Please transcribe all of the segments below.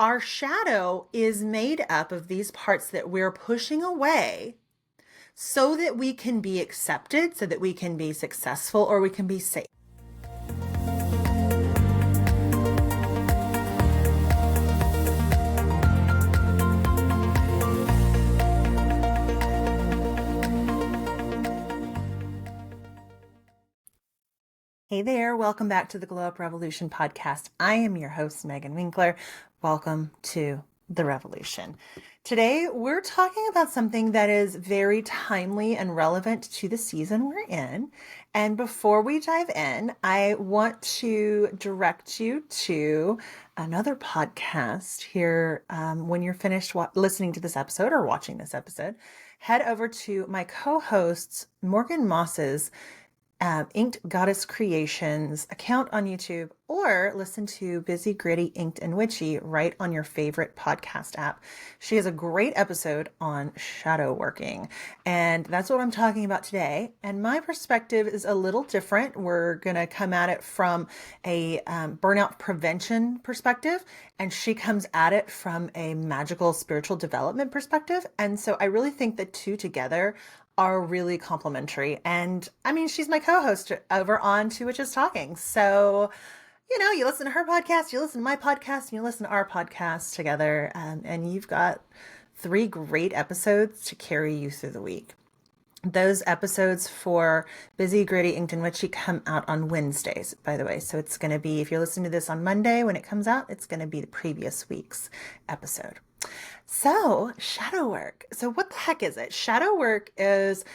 Our shadow is made up of these parts that we're pushing away so that we can be accepted, so that we can be successful, or we can be safe. Hey there, welcome back to the Glow Up Revolution podcast. I am your host, Megan Winkler. Welcome to the revolution. Today, we're talking about something that is very timely and relevant to the season we're in. And before we dive in, I want to direct you to another podcast here. When you're finished listening to this episode or watching this episode, head over to my co-hosts, Morgan Moss's Inked Goddess Creations account on YouTube, or listen to Busy, Gritty, Inked, and Witchy right on your favorite podcast app. She has a great episode on shadow working, and that's what I'm talking about today. And my perspective is a little different. We're going to come at it from a burnout prevention perspective, and she comes at it from a magical spiritual development perspective. And so I really think the two together are really complementary. And I mean, she's my co-host over on Two Witches Talking. So, you listen to her podcast, you listen to my podcast, and you listen to our podcast together. And you've got 3 great episodes to carry you through the week. Those episodes for Busy, Gritty, Inked, and Witchy come out on Wednesdays, by the way. So it's going to be, if you're listening to this on Monday when it comes out, it's going to be the previous week's episode. So, shadow work. So what the heck is it? Shadow work is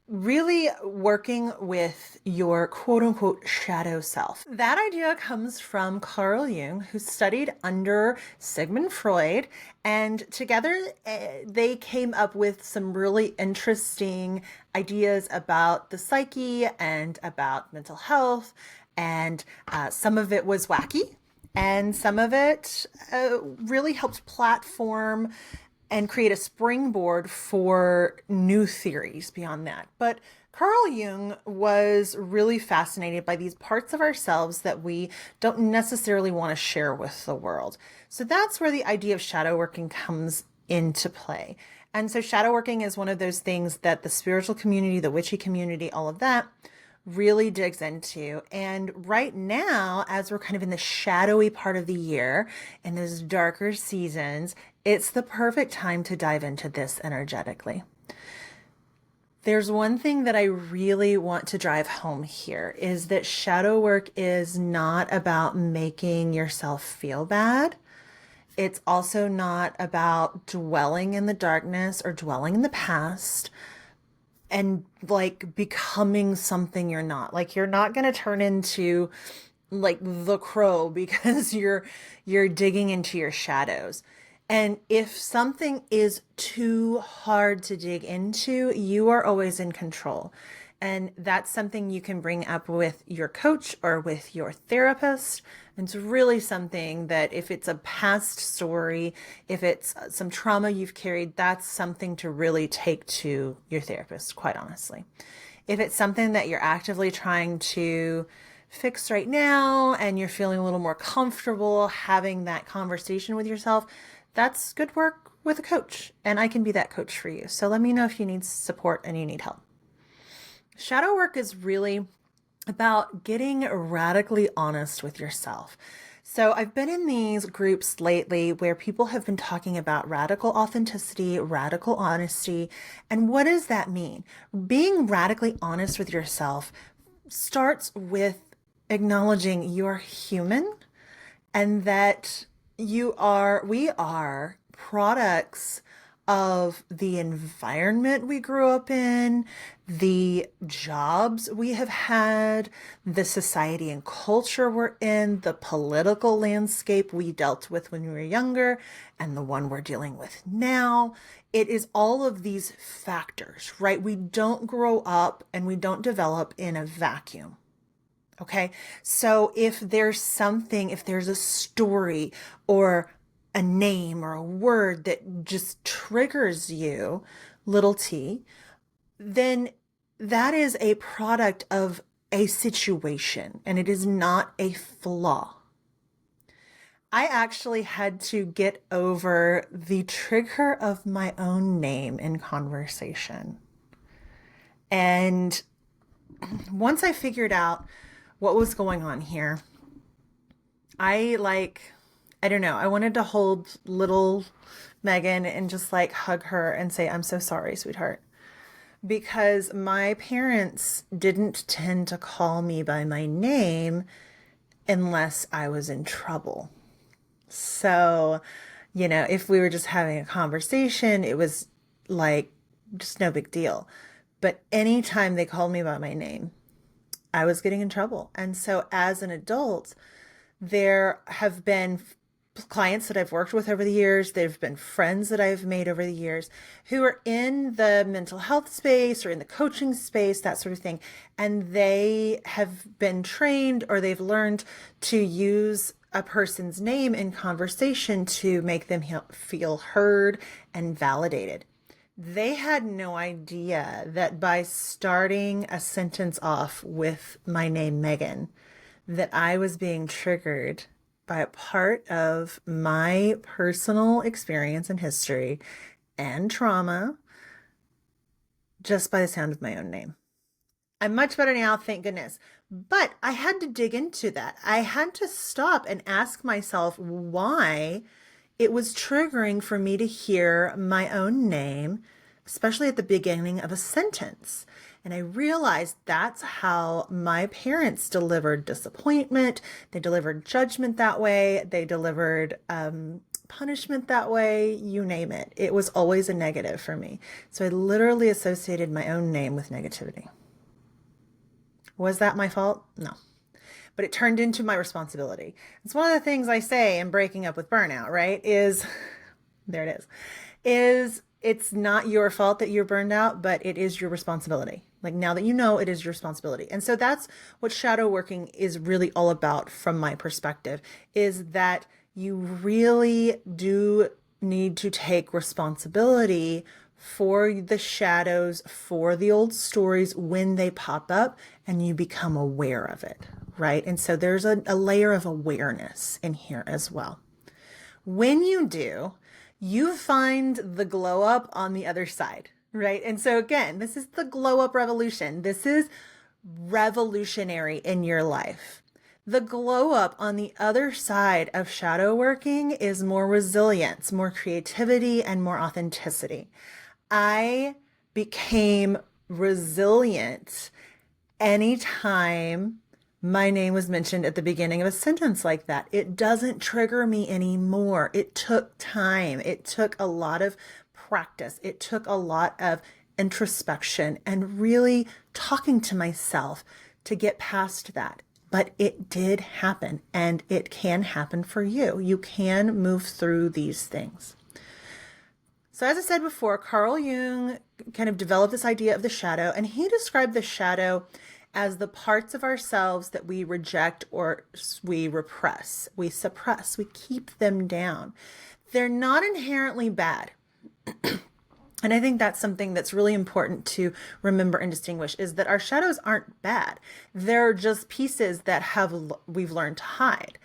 really working with your quote unquote shadow self. That idea comes from Carl Jung, who studied under Sigmund Freud, and together they came up with some really interesting ideas about the psyche and about mental health, and some of it was wacky. And some of it really helped platform and create a springboard for new theories beyond that. But Carl Jung was really fascinated by these parts of ourselves that we don't necessarily want to share with the world. So that's where the idea of shadow working comes into play. And so shadow working is one of those things that the spiritual community, the witchy community, all of that really digs into. And right now, as we're kind of in the shadowy part of the year, in those darker seasons, it's the perfect time to dive into this energetically. There's one thing that I really want to drive home here is that shadow work is not about making yourself feel bad. It's also not about dwelling in the darkness or dwelling in the past and like becoming something you're not. Like, you're not going to turn into like the crow because you're digging into your shadows. And if something is too hard to dig into, you are always in control. And that's something you can bring up with your coach or with your therapist. And it's really something that, if it's a past story, if it's some trauma you've carried, that's something to really take to your therapist, quite honestly. If it's something that you're actively trying to fix right now and you're feeling a little more comfortable having that conversation with yourself, that's good work with a coach. And I can be that coach for you. So let me know if you need support and you need help. Shadow work is really about getting radically honest with yourself. So I've been in these groups lately where people have been talking about radical authenticity, radical honesty. And what does that mean? Being radically honest with yourself starts with acknowledging you're human and that we are products of the environment we grew up in, the jobs we have had, the society and culture we're in, the political landscape we dealt with when we were younger, and the one we're dealing with now. It is all of these factors, right? We don't grow up and we don't develop in a vacuum. Okay. So if there's a story or a name or a word that just triggers you, little t, then that is a product of a situation and it is not a flaw. I actually had to get over the trigger of my own name in conversation. And once I figured out what was going on here, I don't know, I wanted to hold little Megan and just like hug her and say, I'm so sorry, sweetheart. Because my parents didn't tend to call me by my name unless I was in trouble. So, if we were just having a conversation, it was like just no big deal. But anytime they called me by my name, I was getting in trouble. And so as an adult, there have been clients that I've worked with over the years. There have been friends that I've made over the years who are in the mental health space or in the coaching space, that sort of thing. And they have been trained or they've learned to use a person's name in conversation to make them feel heard and validated. They had no idea that by starting a sentence off with my name, Megan, that I was being triggered by a part of my personal experience and history and trauma just by the sound of my own name. I'm much better now, thank goodness. But I had to dig into that. I had to stop and ask myself why it was triggering for me to hear my own name, especially at the beginning of a sentence. And I realized that's how my parents delivered disappointment. They delivered judgment that way. They delivered punishment that way. You name it. It was always a negative for me. So I literally associated my own name with negativity. Was that my fault? No. But it turned into my responsibility. It's one of the things I say in Breaking Up with Burnout, right? There it is it's not your fault that you're burned out, but it is your responsibility. Like now that you know, it is your responsibility. And so that's what shadow working is really all about from my perspective, is that you really do need to take responsibility for the shadows, for the old stories when they pop up and you become aware of it, right? And so there's a layer of awareness in here as well. When you do, you find the glow up on the other side, right? And so again, this is the glow up revolution. This is revolutionary in your life. The glow up on the other side of shadow working is more resilience, more creativity, and more authenticity. I became resilient anytime my name was mentioned at the beginning of a sentence like that. It doesn't trigger me anymore. It took time. It took a lot of practice. It took a lot of introspection and really talking to myself to get past that. But it did happen, and it can happen for you. You can move through these things. So as I said before, Carl Jung kind of developed this idea of the shadow, and he described the shadow as the parts of ourselves that we reject or we repress, we suppress, we keep them down. They're not inherently bad. And I think that's something that's really important to remember and distinguish, is that our shadows aren't bad. They're just pieces that we've learned to hide.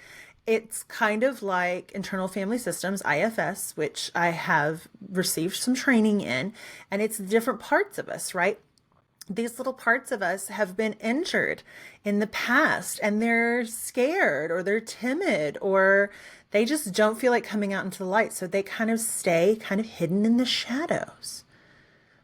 It's kind of like internal family systems, IFS, which I have received some training in, and it's different parts of us, right? These little parts of us have been injured in the past, and they're scared or they're timid or they just don't feel like coming out into the light. So they kind of stay kind of hidden in the shadows.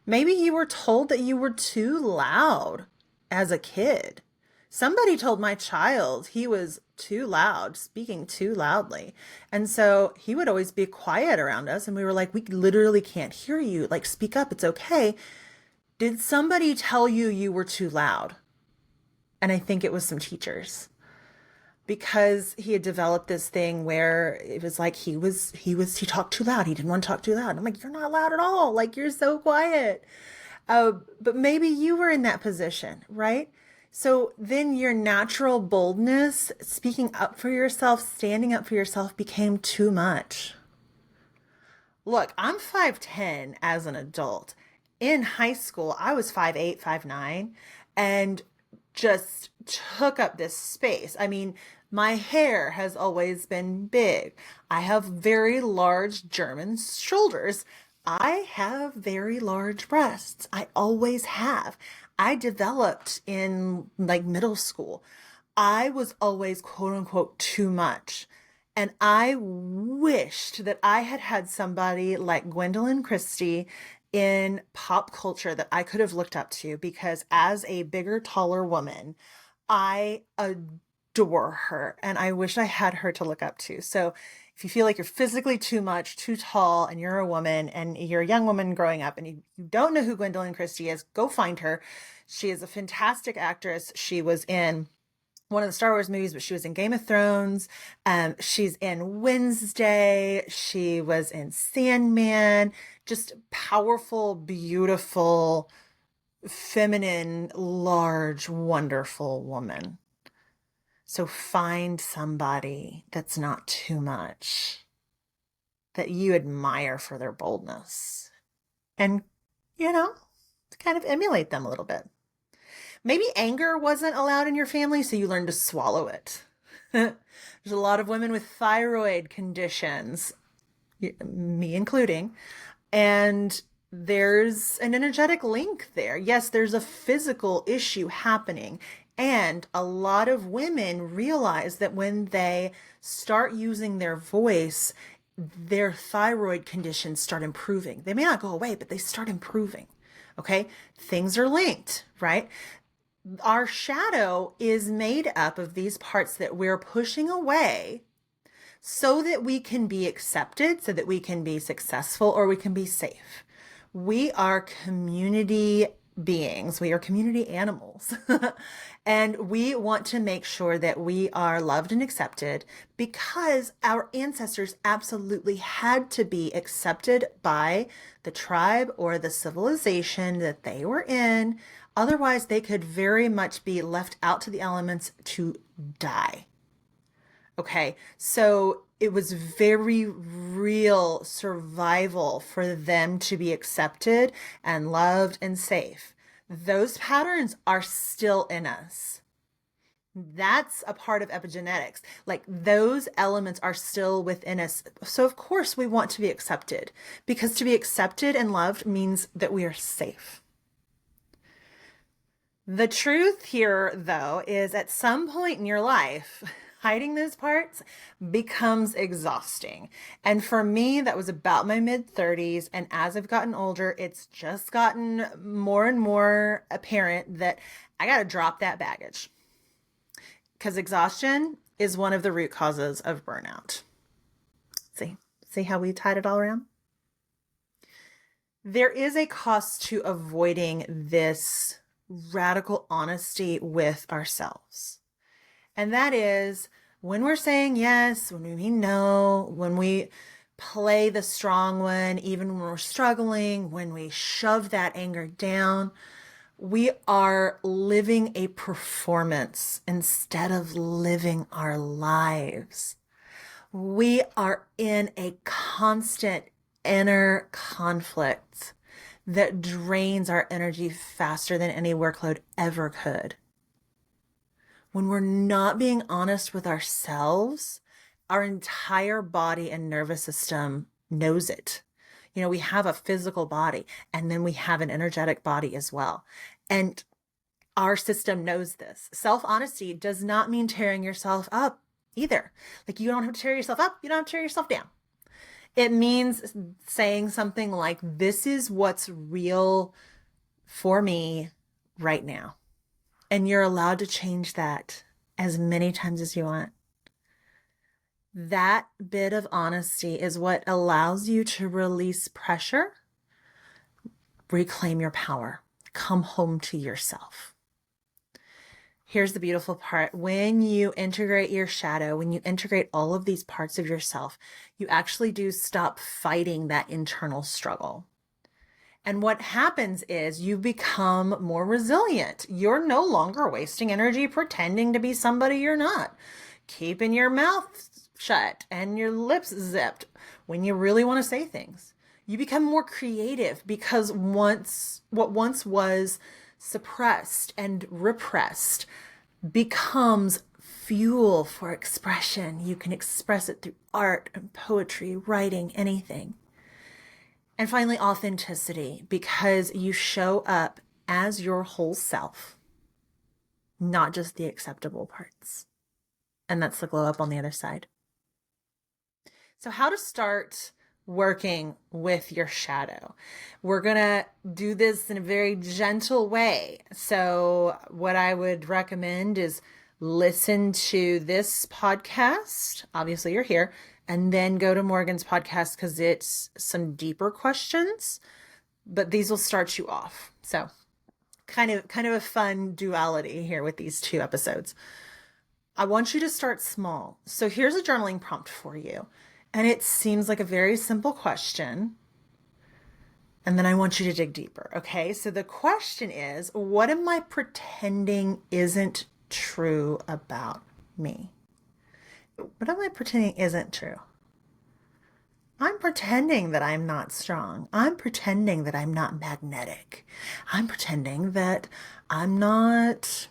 Maybe you were told that you were too loud as a kid. Somebody told my child he was too loud, speaking too loudly. And so he would always be quiet around us. And we were like, we literally can't hear you. Like, speak up. It's okay. Did somebody tell you you were too loud? And I think it was some teachers, because he had developed this thing where it was like he talked too loud. He didn't want to talk too loud. I'm like, you're not loud at all. Like, you're so quiet. But maybe you were in that position, right? So then your natural boldness, speaking up for yourself, standing up for yourself, became too much. Look, I'm 5'10" as an adult. In high school, I was 5'8", 5'9", and just took up this space. I mean, My hair has always been big. I have very large German shoulders. I have very large breasts. I always have. I developed in like middle school. I was always quote unquote too much. And I wished that I had had somebody like Gwendolyn Christie in pop culture that I could have looked up to, because as a bigger, taller woman, I adore her and I wish I had her to look up to. So if you feel like you're physically too much, too tall, and you're a woman and you're a young woman growing up and you don't know who Gwendolyn Christie is, go find her. She is a fantastic actress. She was in one of the Star Wars movies, but she was in Game of Thrones. She's in Wednesday. She was in Sandman. Just powerful, beautiful, feminine, large, wonderful woman. So find somebody that's not too much, that you admire for their boldness, and, kind of emulate them a little bit. Maybe anger wasn't allowed in your family, so you learned to swallow it. There's a lot of women with thyroid conditions, me including, and there's an energetic link there. Yes, there's a physical issue happening. And a lot of women realize that when they start using their voice, their thyroid conditions start improving. They may not go away, but they start improving. Okay? Things are linked, right? Our shadow is made up of these parts that we're pushing away so that we can be accepted, so that we can be successful, or we can be safe. We are community beings. We are community animals. And we want to make sure that we are loved and accepted, because our ancestors absolutely had to be accepted by the tribe or the civilization that they were in. Otherwise, they could very much be left out to the elements to die. Okay, so it was very real survival for them to be accepted and loved and safe. Those patterns are still in us. That's a part of epigenetics. Like, those elements are still within us. So of course we want to be accepted, because to be accepted and loved means that we are safe. The truth here, though, is at some point in your life, hiding those parts becomes exhausting. And for me, that was about my mid-30s. And as I've gotten older, it's just gotten more and more apparent that I got to drop that baggage, because exhaustion is one of the root causes of burnout. See how we tied it all around? There is a cost to avoiding this radical honesty with ourselves. And that is when we're saying yes, when we mean no, when we play the strong one, even when we're struggling, when we shove that anger down, we are living a performance instead of living our lives. We are in a constant inner conflict that drains our energy faster than any workload ever could. When we're not being honest with ourselves, our entire body and nervous system knows it. We have a physical body, and then we have an energetic body as well. And our system knows this. Self-honesty does not mean tearing yourself up either. Like, you don't have to tear yourself up. You don't have to tear yourself down. It means saying something like, this is what's real for me right now. And you're allowed to change that as many times as you want. That bit of honesty is what allows you to release pressure, reclaim your power, come home to yourself. Here's the beautiful part. When you integrate your shadow, when you integrate all of these parts of yourself, you actually do stop fighting that internal struggle. And what happens is you become more resilient. You're no longer wasting energy pretending to be somebody you're not, keeping your mouth shut and your lips zipped when you really want to say things. You become more creative, because what once was suppressed and repressed becomes fuel for expression. You can express it through art and poetry, writing, anything. And finally, authenticity, because you show up as your whole self, not just the acceptable parts. And that's the glow up on the other side. So how to start working with your shadow. We're going to do this in a very gentle way. So what I would recommend is listen to this podcast. Obviously you're here, and then go to Morgan's podcast because it's some deeper questions, but these will start you off. So kind of a fun duality here with these two episodes. I want you to start small. So here's a journaling prompt for you. And it seems like a very simple question. And then I want you to dig deeper. Okay. So the question is, what am I pretending isn't true about me? What am I pretending isn't true? I'm pretending that I'm not strong. I'm pretending that I'm not magnetic. I'm pretending that I'm not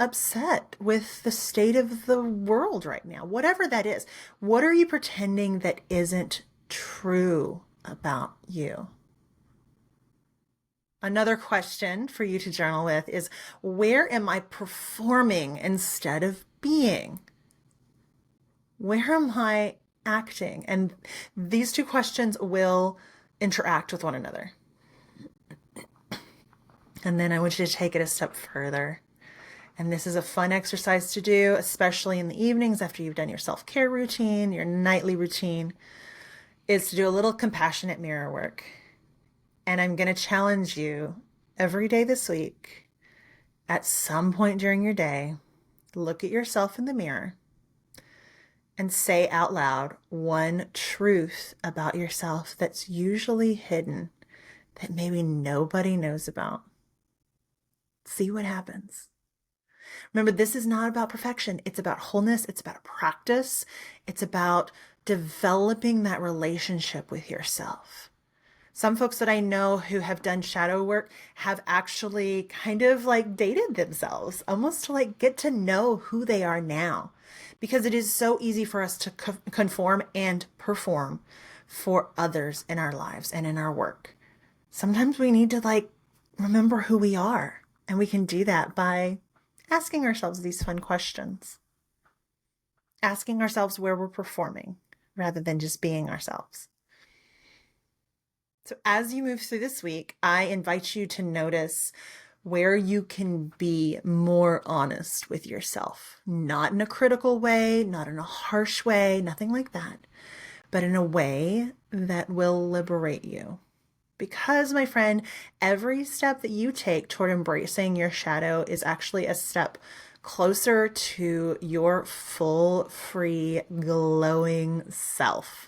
upset with the state of the world right now. Whatever that is, what are you pretending that isn't true about you? Another question for you to journal with is, where am I performing instead of being? Where am I acting? And these two questions will interact with one another. And then I want you to take it a step further. And this is a fun exercise to do, especially in the evenings after you've done your self-care routine, your nightly routine, is to do a little compassionate mirror work. And I'm going to challenge you every day this week, at some point during your day, look at yourself in the mirror and say out loud one truth about yourself that's usually hidden, that maybe nobody knows about. See what happens. Remember, this is not about perfection. It's about wholeness. It's about practice. It's about developing that relationship with yourself. Some folks that I know who have done shadow work have actually kind of like dated themselves, almost to like get to know who they are now, because it is so easy for us to conform and perform for others in our lives and in our work. Sometimes we need to like remember who we are, and we can do that by asking ourselves these fun questions. Asking ourselves where we're performing rather than just being ourselves. So as you move through this week, I invite you to notice where you can be more honest with yourself. Not in a critical way, not in a harsh way, nothing like that, but in a way that will liberate you. Because, my friend, every step that you take toward embracing your shadow is actually a step closer to your full, free, glowing self.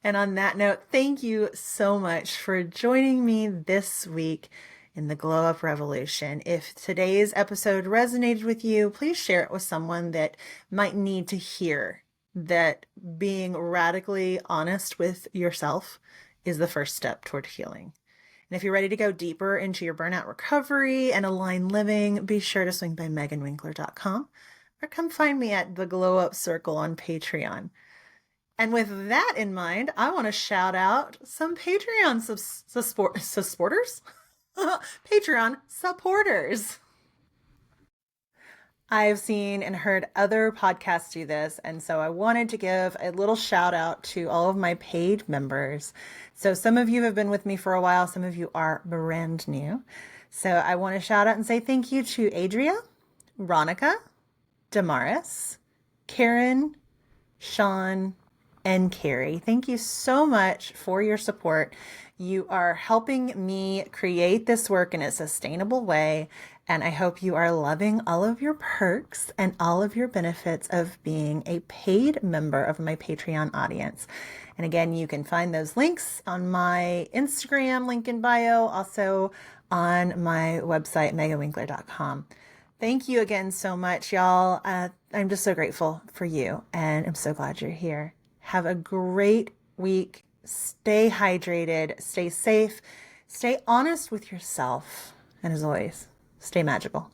And on that note, thank you so much for joining me this week in the Glow Up Revolution. If today's episode resonated with you, please share it with someone that might need to hear that being radically honest with yourself is the first step toward healing. And if you're ready to go deeper into your burnout recovery and aligned living, be sure to swing by meganwinkler.com or come find me at the Glow Up Circle on Patreon. And with that in mind, I want to shout out some Patreon supporters. Patreon supporters. I've seen and heard other podcasts do this, and so I wanted to give a little shout out to all of my paid members. So some of you have been with me for a while, some of you are brand new. So I want to shout out and say thank you to Adria, Ronica, Damaris, Karen, Sean, and Carrie. Thank you so much for your support. You are helping me create this work in a sustainable way, and I hope you are loving all of your perks and all of your benefits of being a paid member of my Patreon audience. And again, you can find those links on my Instagram, link in bio, also on my website, meganwinkler.com. Thank you again so much, y'all. I'm just so grateful for you, and I'm so glad you're here. Have a great week. Stay hydrated, stay safe, stay honest with yourself, and as always, stay magical.